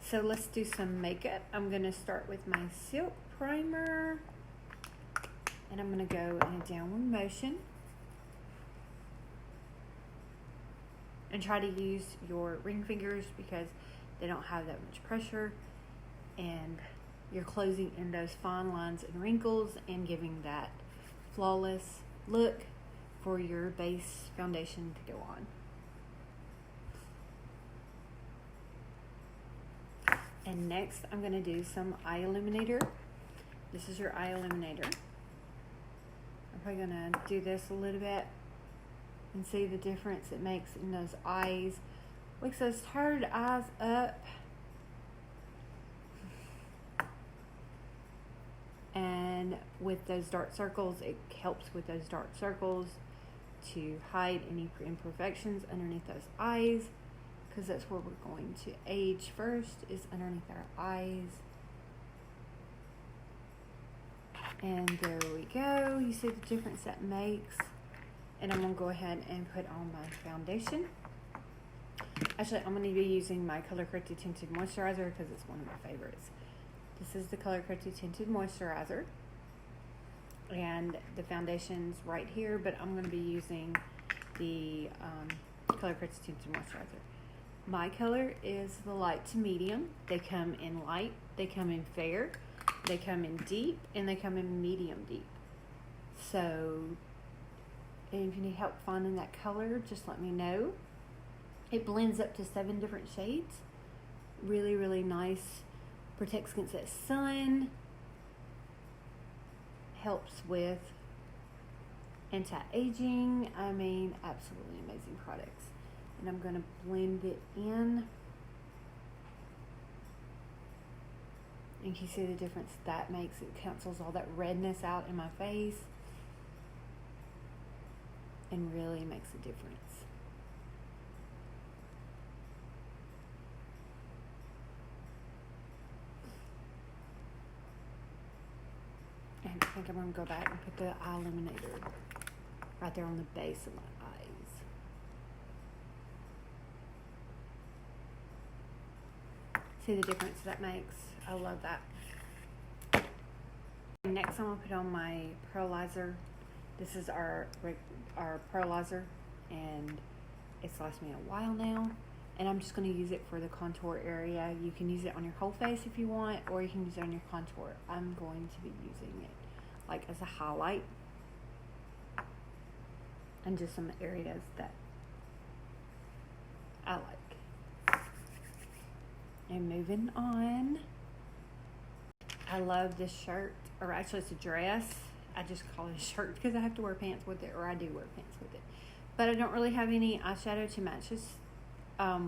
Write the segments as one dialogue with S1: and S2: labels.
S1: so let's do some makeup. I'm going to start with my Silk Primer, and I'm going to go in a downward motion. And try to use your ring fingers because they don't have that much pressure, and you're closing in those fine lines and wrinkles and giving that flawless look for your base foundation to go on. And next I'm going to do some eye illuminator. This is your eye illuminator. I'm probably going to do this a little bit and see the difference it makes in those eyes. Wakes those tired eyes up. And with those dark circles, it helps with those dark circles to hide any imperfections underneath those eyes, because that's where we're going to age first, is underneath our eyes. And there we go. You see the difference that makes. And I'm going to go ahead and put on my foundation. Actually, I'm going to be using my Color Corrected Tinted Moisturizer because it's one of my favorites. This is the Color Corrected Tinted Moisturizer. And the foundation's right here, but I'm going to be using the Color Corrected Tinted Moisturizer. My color is the light to medium. They come in light, they come in fair, they come in deep, and they come in medium deep. So, and if you need help finding that color, just let me know. It blends up to 7 different shades. Really, really nice. Protects against that sun. Helps with anti-aging. I mean, absolutely amazing products. And I'm going to blend it in. And you see the difference that makes. It cancels all that redness out in my face. And really makes a difference. And I think I'm going to go back and put the eye illuminator right there on the base of my eyes. See the difference that makes? I love that. Next I'm going to put on my pearlizer. This is our pearlizer, and it's lasted me a while now, and I'm just going to use it for the contour area. You can use it on your whole face if you want, or you can use it on your contour. I'm going to be using it like as a highlight and just some areas that I like. And moving on, I love this shirt, or actually it's a dress. I just call it a shirt because I have to wear pants with it, or I do wear pants with it. But I don't really have any eyeshadow to match this.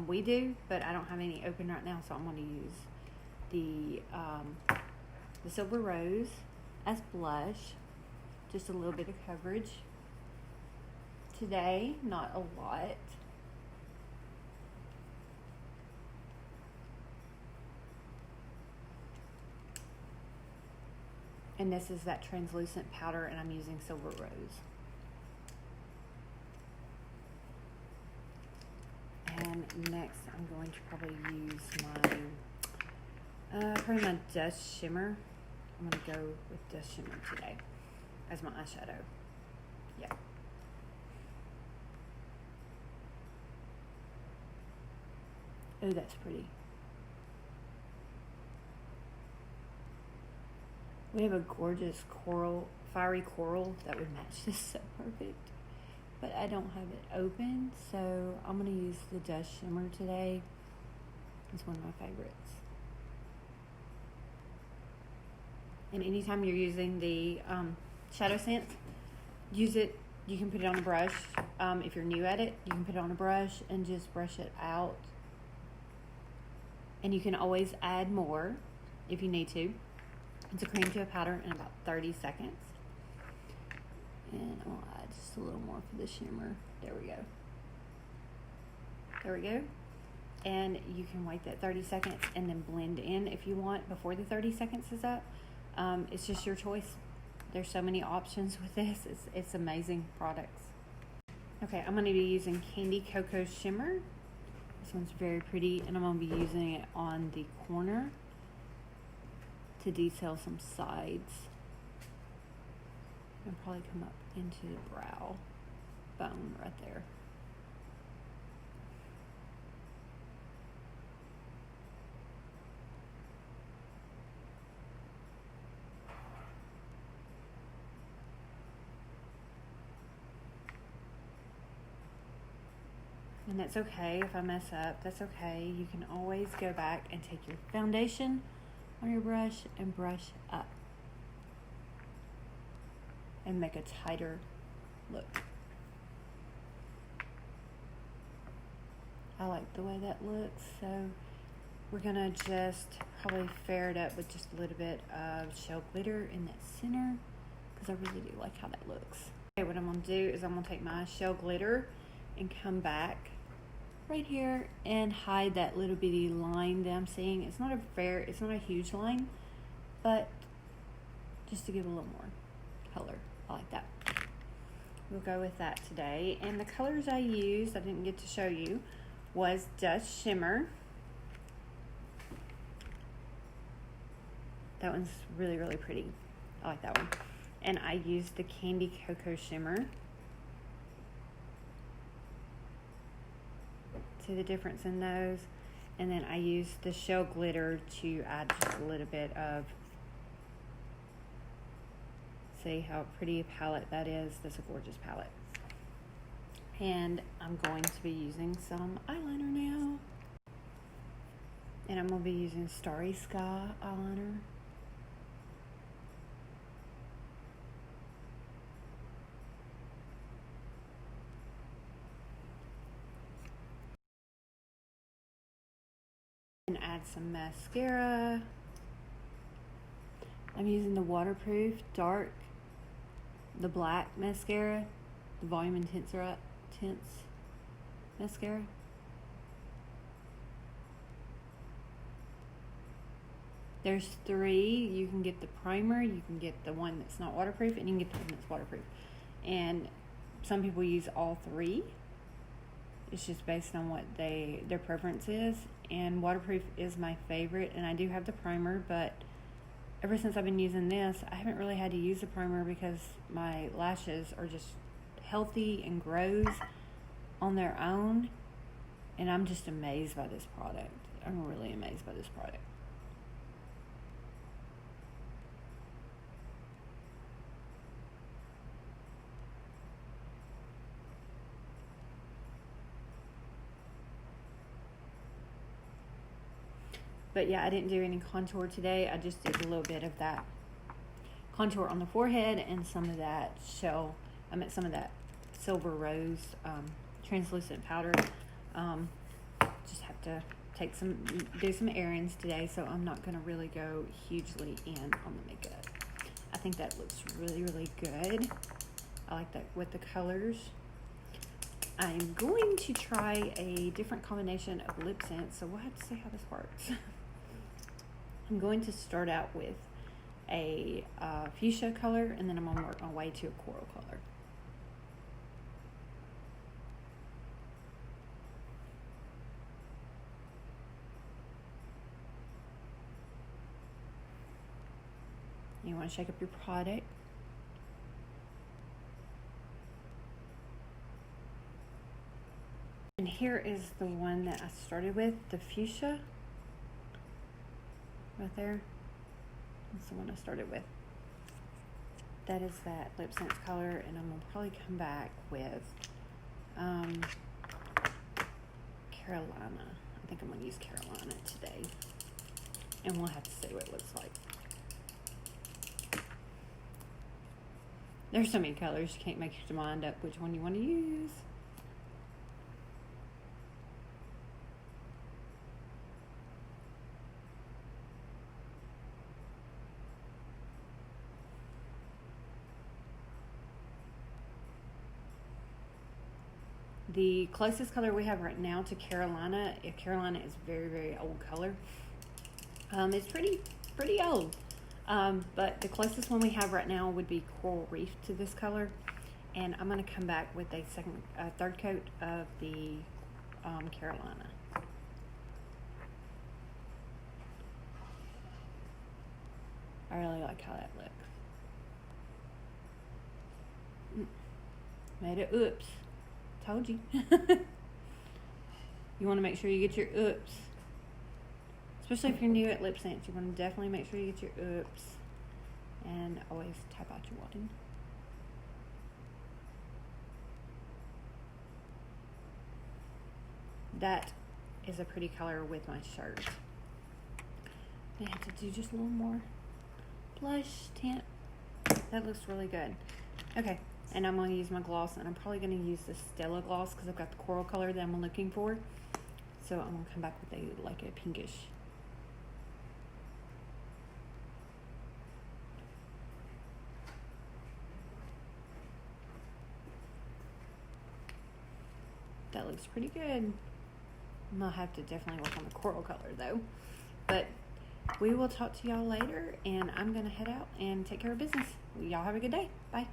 S1: We do, but I don't have any open right now, so I'm going to use the Silver Rose as blush. Just a little bit of coverage today, not a lot. And this is that translucent powder, and I'm using Silver Rose. And next, I'm going to probably use my Dust Shimmer. I'm going to go with Dust Shimmer today as my eyeshadow. Yeah. Oh, that's pretty. We have a gorgeous coral, fiery coral that would match this so perfect. But I don't have it open, so I'm going to use the Dust Shimmer today. It's one of my favorites. And anytime you're using the Shadow Sense, use it. You can put it on a brush. If you're new at it, you can put it on a brush and just brush it out. And you can always add more if you need to. It's a cream to a powder in about 30 seconds. And I'll add just a little more for the shimmer. There we go. There we go. And you can wait that 30 seconds and then blend in if you want before the 30 seconds is up. It's just your choice. There's so many options with this. It's amazing products. Okay, I'm going to be using Candy Cocoa Shimmer. This one's very pretty, and I'm going to be using it on the corner to detail some sides. And probably come up into the brow bone right there. And that's okay if I mess up, that's okay. You can always go back and take your foundation on your brush and brush up and make a tighter look. I like the way that looks, so we're gonna just probably fair it up with just a little bit of shell glitter in that center, because I really do like how that looks. Okay, what I'm gonna do is I'm gonna take my shell glitter and come back right here and hide that little bitty line that I'm seeing. It's not a huge line, but just to give a little more color. I like that. We'll go with that today. And the colors I used, I didn't get to show you, was Dust Shimmer. That one's really, really pretty. I like that one. And I used the Candy Cocoa Shimmer. See the difference in those? And then I used the shell glitter to add just a little bit of, see how pretty a palette that is. That's a gorgeous palette. And I'm going to be using some eyeliner now. And I'm going to be using Starry Sky eyeliner. And add some mascara. I'm using the waterproof dark, the black mascara, the Volume Intense mascara. There's 3. You can get the primer, you can get the one that's not waterproof, and you can get the one that's waterproof. And some people use all 3. It's just based on what their preference is. And waterproof is my favorite, and I do have the primer, but ever since I've been using this, I haven't really had to use the primer because my lashes are just healthy and grows on their own, and I'm just amazed by this product. I'm really amazed by this product. But yeah, I didn't do any contour today. I just did a little bit of that contour on the forehead and some of that some of that Silver Rose translucent powder. Just have to do some errands today, so I'm not going to really go hugely in on the makeup. I think that looks really, really good. I like that with the colors. I'm going to try a different combination of LipSense, so we'll have to see how this works. I'm going to start out with a fuchsia color, and then I'm going to work my way to a coral color. You want to shake up your product. And here is the one that I started with, the fuchsia. Right there. That's the one I started with. That is that LipSense color, and I'm going to probably come back with Carolina. I think I'm going to use Carolina today. And we'll have to see what it looks like. There's so many colors, you can't make your mind up which one you want to use. The closest color we have right now to Carolina, if Carolina is very, very old color. It's pretty old. But the closest one we have right now would be Coral Reef to this color. And I'm going to come back with a third coat of the Carolina. I really like how that looks. Made it oops. Told you. You want to make sure you get your oops. Especially if you're new at LipSense, you want to definitely make sure you get your oops. And always tap out your wadding. That is a pretty color with my shirt. I have to do just a little more blush tint. That looks really good. Okay, and I'm going to use my gloss, and I'm probably going to use the Stella gloss because I've got the coral color that I'm looking for. So I'm going to come back with like a pinkish. That looks pretty good. I'm going to have to definitely work on the coral color though. But we will talk to y'all later, and I'm going to head out and take care of business. Y'all have a good day. Bye.